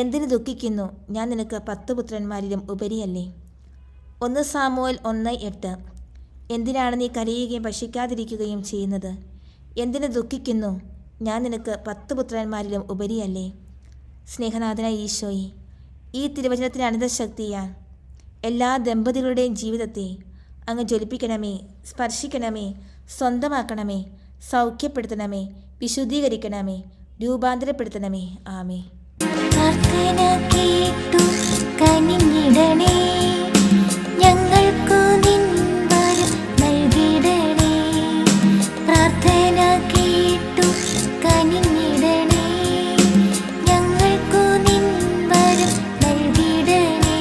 എന്തിനു ദുഃഖിക്കുന്നു? ഞാൻ നിനക്ക് 10 പുത്രന്മാരിലും ഉപരിയല്ലേ. 1 സാമുവേൽ 1:8. എന്തിനാണ് നീ കരയുകയും ഭക്ഷിക്കാതിരിക്കുകയും ചെയ്യുന്നത്? എന്തിനു ദുഃഖിക്കുന്നു? ഞാൻ നിനക്ക് 10 പുത്രന്മാരിലും ഉപരിയല്ലേ. സ്നേഹനാഥനായ ഈശോയെ, ഈ തിരുവചനത്തിന് അനന്തശക്തിയാൽ എല്ലാ ദമ്പതികളുടെയും ജീവിതത്തെ അങ്ങ് ജ്വലിപ്പിക്കണമേ, സ്പർശിക്കണമേ, സ്വന്തമാക്കണമേ, സൗഖ്യപ്പെടുത്തണമേ, വിശുദ്ധീകരിക്കണമേ, രൂപാന്തരപ്പെടുത്തണമേ. ആമേ. പ്രാർത്ഥന കേട്ടു കനിഞ്ഞിടണേ, ഞങ്ങൾക്കു നിൻ വരം നൽകിടണേ. പ്രാർത്ഥന കേട്ടു കനിഞ്ഞിടണേ, ഞങ്ങൾക്കു നിൻ വരം നൽകിടണേ.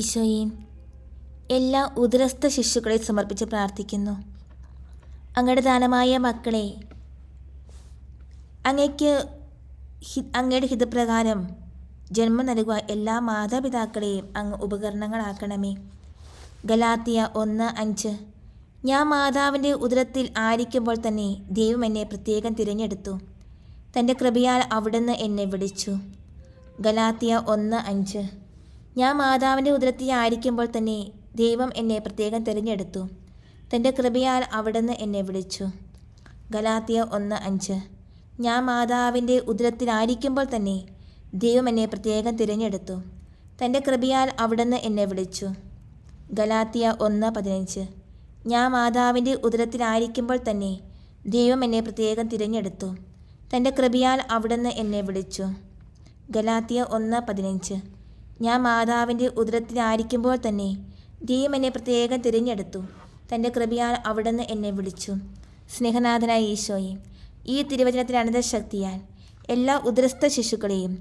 ഈശോയെ, എല്ലാ ഉദരസ്ഥ ശിശുക്കളെ സമർപ്പിച്ച് പ്രാർത്ഥിക്കുന്നു. അങ്ങയുടെ ദാനമായ മക്കളെ അങ്ങയുടെ ഹിതപ്രകാരം ജന്മം നൽകുക എല്ലാ മാതാപിതാക്കളെയും അങ്ങ് ഉപകരണങ്ങളാക്കണമേ. ഗലാത്യ 1:5. ഞാൻ മാതാവിൻ്റെ ഉദരത്തിൽ ആയിരിക്കുമ്പോൾ തന്നെ ദൈവം എന്നെ പ്രത്യേകം തിരഞ്ഞെടുത്തു. തൻ്റെ കൃപയാൽ അവിടുന്ന് എന്നെ വിളിച്ചു. ഗലാത്യ 1:5. ഞാൻ മാതാവിൻ്റെ ഉദരത്തിൽ ആയിരിക്കുമ്പോൾ തന്നെ ദൈവം എന്നെ പ്രത്യേകം തിരഞ്ഞെടുത്തു. തൻ്റെ കൃപയാൽ അവിടുന്ന് എന്നെ വിളിച്ചു. ഗലാത്യ 1:5. ഞാൻ മാതാവിൻ്റെ ഉദരത്തിലായിരിക്കുമ്പോൾ തന്നെ ദൈവം എന്നെ പ്രത്യേകം തിരഞ്ഞെടുത്തു. തൻ്റെ കൃപയാൽ അവിടുന്ന് എന്നെ വിളിച്ചു. ഗലാത്യ 1:15. ഞാൻ മാതാവിൻ്റെ ഉദരത്തിലായിരിക്കുമ്പോൾ തന്നെ ദൈവം എന്നെ പ്രത്യേകം തിരഞ്ഞെടുത്തു. തൻ്റെ കൃപയാൽ അവിടുന്ന് എന്നെ വിളിച്ചു. ഗലാത്യ 1:15. ഞാൻ മാതാവിൻ്റെ ഉദരത്തിലായിരിക്കുമ്പോൾ തന്നെ ദൈവം എന്നെ പ്രത്യേകം തിരഞ്ഞെടുത്തു. തൻ്റെ കൃപയാൽ അവിടുന്ന് എന്നെ വിളിച്ചു. സ്നേഹനാഥനായ ഈശോയെ, ഈ തിരുവചനത്തിൻ്റെ അനന്തശക്തിയാൽ എല്ലാ ഉദരസ്ഥ ശിശുക്കളെയും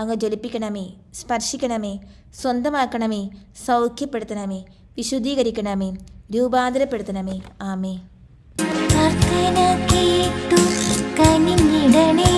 അങ്ങ് ജ്വലിപ്പിക്കണമേ, സ്പർശിക്കണമേ, സ്വന്തമാക്കണമേ, സൗഖ്യപ്പെടുത്തണമേ, വിശുദ്ധീകരിക്കണമേ, രൂപാന്തരപ്പെടുത്തണമേ. ആമേ. പ്രാർത്ഥന കേട്ടു കനിഞ്ഞിടണേ,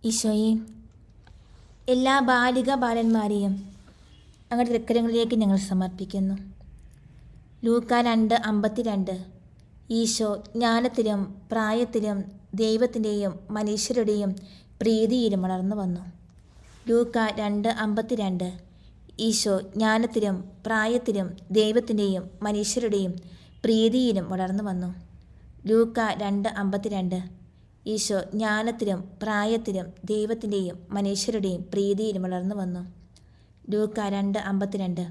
ഈശോയെ, എല്ലാ ബാലിക ബാലന്മാരെയും അങ്ങയുടെ തൃക്കരങ്ങളിലേക്ക് ഞങ്ങൾ സമർപ്പിക്കുന്നു. ലൂക്ക 2:52. ഈശോ ജ്ഞാനത്തിലും പ്രായത്തിലും ദൈവത്തിൻ്റെയും മനുഷ്യരുടെയും പ്രീതിയിലും വളർന്നു വന്നു. ലൂക്ക 2:52. ഈശോ ജ്ഞാനത്തിലും പ്രായത്തിലും ദൈവത്തിൻ്റെയും മനുഷ്യരുടെയും പ്രീതിയിലും വളർന്നു വന്നു. ലൂക്ക 2:52. ഈശോ ജ്ഞാനത്തിലും പ്രായത്തിലും ദൈവത്തിൻ്റെയും മനുഷ്യരുടെയും പ്രീതിയിലും വളർന്നു വന്നു. ലൂക്ക 2:52.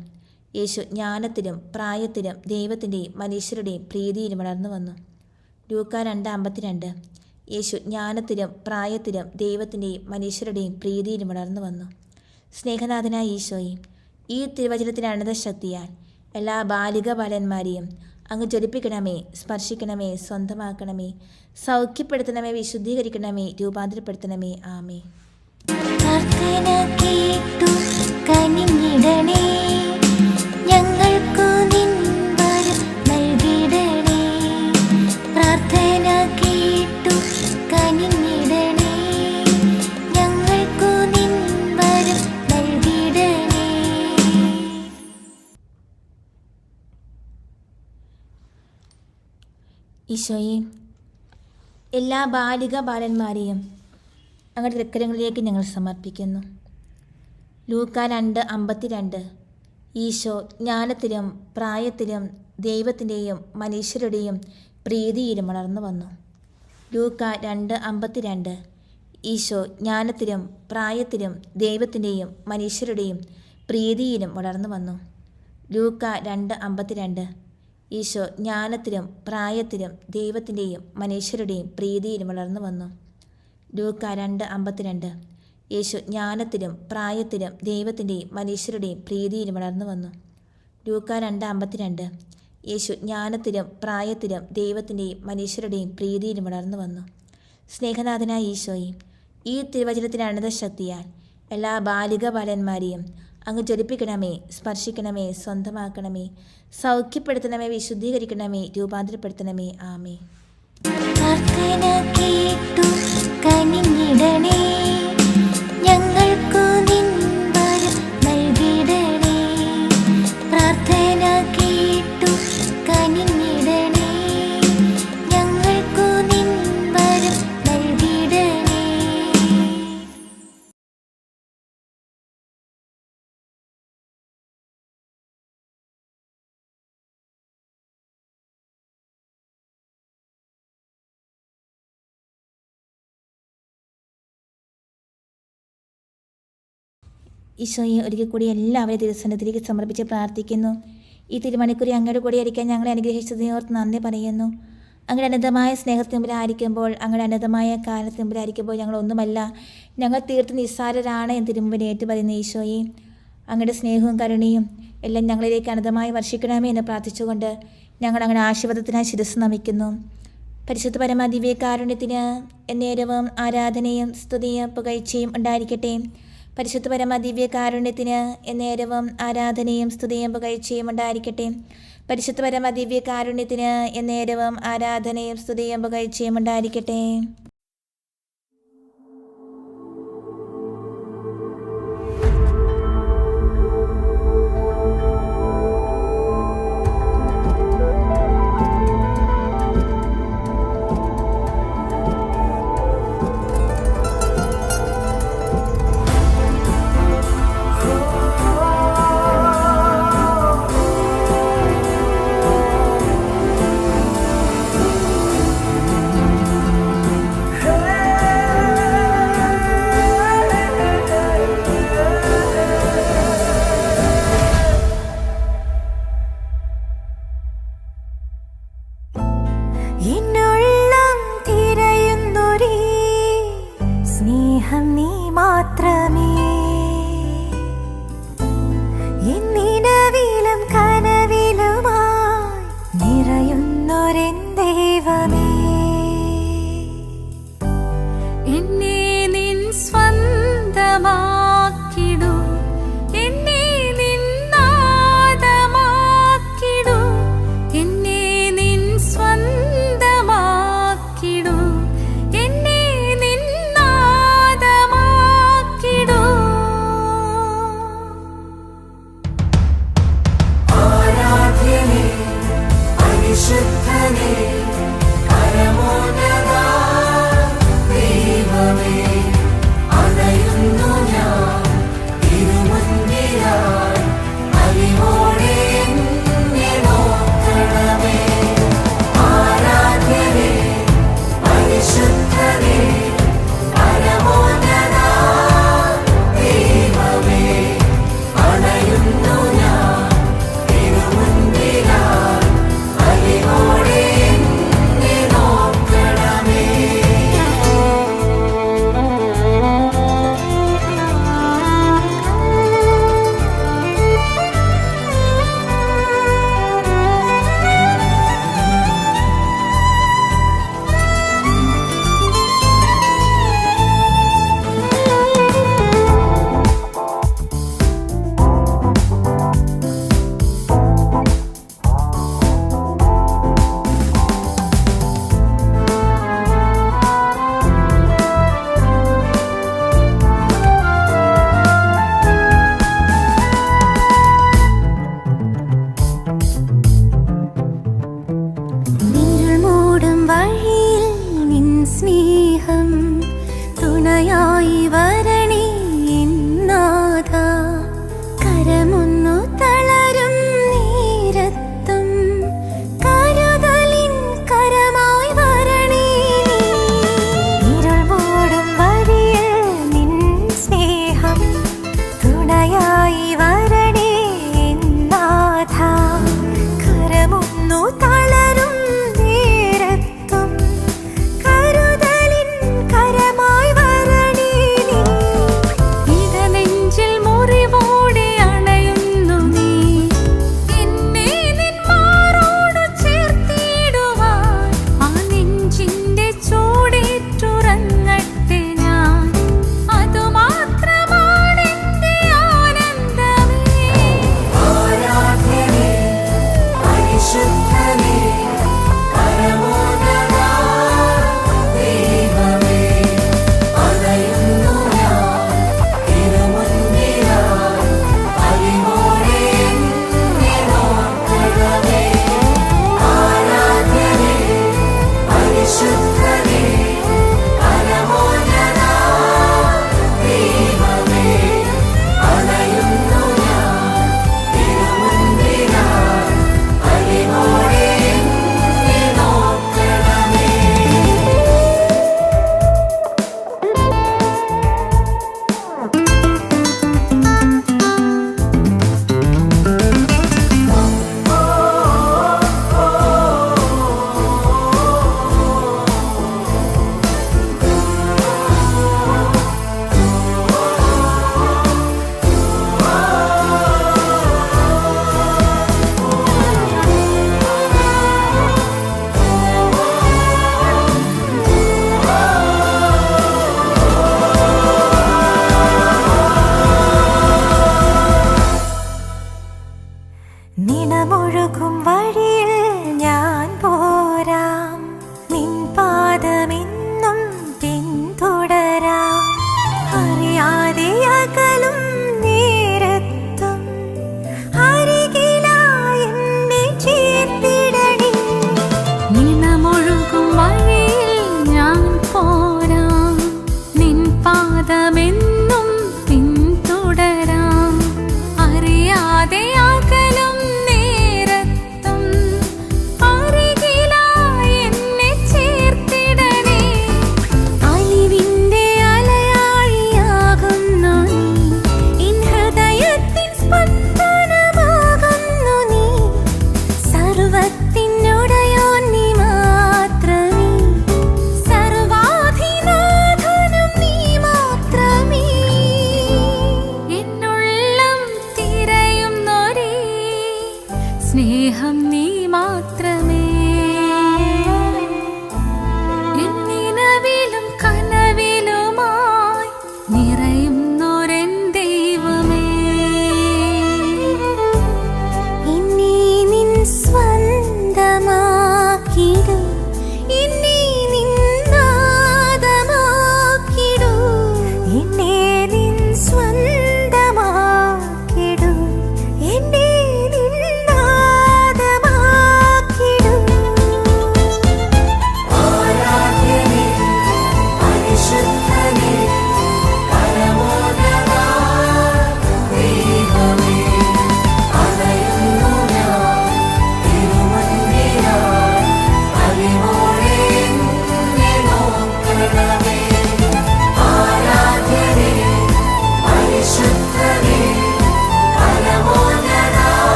യേശു ജ്ഞാനത്തിലും പ്രായത്തിലും ദൈവത്തിൻ്റെയും മനുഷ്യരുടെയും പ്രീതിയിലും വളർന്നു വന്നു. ലൂക്ക 2:52. യേശു ജ്ഞാനത്തിലും പ്രായത്തിലും ദൈവത്തിൻ്റെയും മനുഷ്യരുടെയും പ്രീതിയിലും വളർന്നു വന്നു. സ്നേഹനാഥനായ ഈശോയെ, ഈ തിരുവചനത്തിൻ്റെ അനന്തശക്തിയാൽ എല്ലാ ബാലിക ബാലന്മാരെയും അങ്ങ് ജ്വലിപ്പിക്കണമേ, സ്പർശിക്കണമേ, സ്വന്തമാക്കണമേ, സൗഖ്യപ്പെടുത്തണമേ, വിശുദ്ധീകരിക്കണമേ, രൂപാന്തരപ്പെടുത്തണമേ. ആമേ. പ്രാർത്ഥന കേട്ടു കനിഞ്ഞിടണേ, ഞങ്ങൾക്കു നിൻ വരം നൽകിടണേ. പ്രാർത്ഥന കേട്ടു കനിഞ്ഞിടണേ, ഞങ്ങൾക്കു നിൻ വരം നൽകിടണേ. ഈശോയെ, എല്ലാ ബാലിക ബാലന്മാരെയും അങ്ങയുടെ തൃക്കരങ്ങളിലേക്ക് ഞങ്ങൾ സമർപ്പിക്കുന്നു. ലൂക്ക 2:52. ഈശോ ജ്ഞാനത്തിലും പ്രായത്തിലും ദൈവത്തിൻ്റെയും മനുഷ്യരുടെയും പ്രീതിയിലും വളർന്നു വന്നു. ലൂക്ക 2:52. ഈശോ ജ്ഞാനത്തിലും പ്രായത്തിലും ദൈവത്തിൻ്റെയും മനുഷ്യരുടെയും പ്രീതിയിലും വളർന്നു വന്നു. ലൂക്ക 2:52. ഈശോ ജ്ഞാനത്തിലും പ്രായത്തിലും ദൈവത്തിൻ്റെയും മനുഷ്യരുടെയും പ്രീതിയിലും വളർന്നു വന്നു. ലൂക്ക 2:52. യേശു ജ്ഞാനത്തിലും പ്രായത്തിലും ദൈവത്തിൻ്റെയും മനുഷ്യരുടെയും പ്രീതിയിലും വളർന്നു വന്നു. ലൂക്ക 2:52. യേശു ജ്ഞാനത്തിലും പ്രായത്തിലും ദൈവത്തിൻ്റെയും മനുഷ്യരുടെയും പ്രീതിയിലും വളർന്നു വന്നു. സ്നേഹനാഥനായ ഈശോയെ, ഈ തിരുവചനത്തിൻ്റെ അനന്തശക്തിയാൽ എല്ലാ ബാലിക ബാലന്മാരെയും അങ്ങ് ജ്വലിപ്പിക്കണമേ, സ്പർശിക്കണമേ, സ്വന്തമാക്കണമേ, സൗഖ്യപ്പെടുത്തണമേ, വിശുദ്ധീകരിക്കണമേ, രൂപാന്തരപ്പെടുത്തണമേ. ആമേ. പ്രാർത്ഥന കേട്ടു കനിഞ്ഞിടണേ, ഞങ്ങൾക്കു നിൻ വരം നൽകിടണേ. പ്രാർത്ഥന കേട്ടു കനിഞ്ഞിടണേ, ഞങ്ങൾക്കു നിൻ വരം നൽകിടണേ. ഈശോയെ, ഒരിക്കൽ കൂടി എല്ലാവരെയും തിരുസന്നിധിയിലേക്ക് സമർപ്പിച്ച് പ്രാർത്ഥിക്കുന്നു. ഈ തിരുമണിക്കൂറി അങ്ങയുടെ കൂടെ ആയിരിക്കാൻ ഞങ്ങളെ അനുഗ്രഹിച്ചതിനെ ഓർത്ത് നന്ദി പറയുന്നു. അങ്ങയുടെ അനന്തമായ സ്നേഹത്തിനുമ്പിലായിരിക്കുമ്പോൾ, അങ്ങയുടെ അനന്തമായ കാലത്തിനുമ്പിലായിരിക്കുമ്പോൾ ഞങ്ങളൊന്നുമല്ല, ഞങ്ങൾ തീർത്ത് നിസ്സാരരാണ് എന്ന് തിരുമുമ്പിൽ ഏറ്റുപറയുന്ന ഈശോയെ, അങ്ങയുടെ സ്നേഹവും കരുണയും എല്ലാം ഞങ്ങളിലേക്ക് അനന്തമായി വർഷിക്കണമേ എന്ന് പ്രാർത്ഥിച്ചുകൊണ്ട് ഞങ്ങൾ അങ്ങയുടെ ആശീർവാദത്തിനായി ശിരസ്സ് നമിക്കുന്നു. പരിശുദ്ധ പരമ ദിവ്യകാരുണ്യത്തിന് എന്നേരവും ആരാധനയും സ്തുതിയും പുകഴ്ചയും ഉണ്ടായിരിക്കട്ടെ. പരിശുദ്ധ പരമ ദിവ്യകാരുണ്യത്തിന് എന്നേരവും ആരാധനയും സ്തുതിയും പുകഴ്ചയും ഉണ്ടായിരിക്കട്ടെ. പരിശുദ്ധ പരമ ദിവ്യകാരുണ്യത്തിന് എന്നേരവും ആരാധനയും സ്തുതിയും പുകഴ്ചയും ഉണ്ടായിരിക്കട്ടെ. പരിശുദ്ധനേ പരമോന്നത ദൈവമേ അണയുന്നു ഞാൻ തിരുമുൻപിലായി അലിവോടെ എന്നെ നോക്കണമേ ആരാധ്യനേ പരിശുദ്ധനേ പരമോന്നത ദൈവമേ അണയുന്നു ഞാൻ തിരുമുൻപിലായി അലിവോടെ എന്നെ നോക്കണമേ നിഴൽ മൂടും വഴിയിൽ നിൻ സ്നേഹം തുണയായി വരണേ നാഥ കരമൊന്നു തളരും നേരത്തും കരുതലിൻ കരമായി വരണേ നിഴൽ മൂടും വഴിയിൽ നിൻ സ്നേഹം തുണയായി വരണേ നാഥ കരമൊന്നു തളരും നേരത്തും കരുതലിൻ കരമായി വരണേ ഇടനെഞ്ചിൽ മുറിവോടെ അണയുന്നു നീ എന്നെ നിൻ മാറോട് ചേർത്തിടുവാൻ ആ നെഞ്ചിന്റെ ചൂടേറ്റുറങ്ങട്ടെ ഞാൻ അതുമാത്രമാണ് എന്റെ ആനന്ദമേ ആരാധ്യനേ പരിശുദ്ധനേ പരമോന്നത ദൈവമേ അണയുന്നു ഞാൻ തിരുമുൻപിലായി അലിവോടെ എന്നെ നോക്കണമേ ആരാധ്യനേ പരിശുദ്ധനേ പരമോന്നത ദൈവമേ അണയുന്നു ഞാൻ തിരുമുൻപിലായി അലിവോടെ എന്നെ നോക്കണമേ നിണമൊഴുകും വഴിയിൽ ഞാൻ പോരാം നിൻ പാദമെന്നും പിന്തുടരാം അറിയാതെ അകലും നേരത്തും അരികിലായി എന്നെ ചേർത്തിടണേ നിണമൊഴുകും വഴിയിൽ ഞാൻ പോരാം നിൻ പാദമെന്നും പിന്തുടരാം അറിയാതെ അകലും നേരത്തും അരികിലായി എന്നെ ചേർത്തിടണേ അലിവിന്റെ അലയാഴിയാകുന്നു നീ എൻ ഹൃദയത്തിൻ സ്പന്ദനമാകുന്നു നീ സർവത്തിനുടയോൻ നീ മാത്രമേ സർവാധിനാഥനും നീ മാത്രമേ എന്നുള്ളം തിരയുന്നൊരേ സ്നേഹം നീ മാത്രം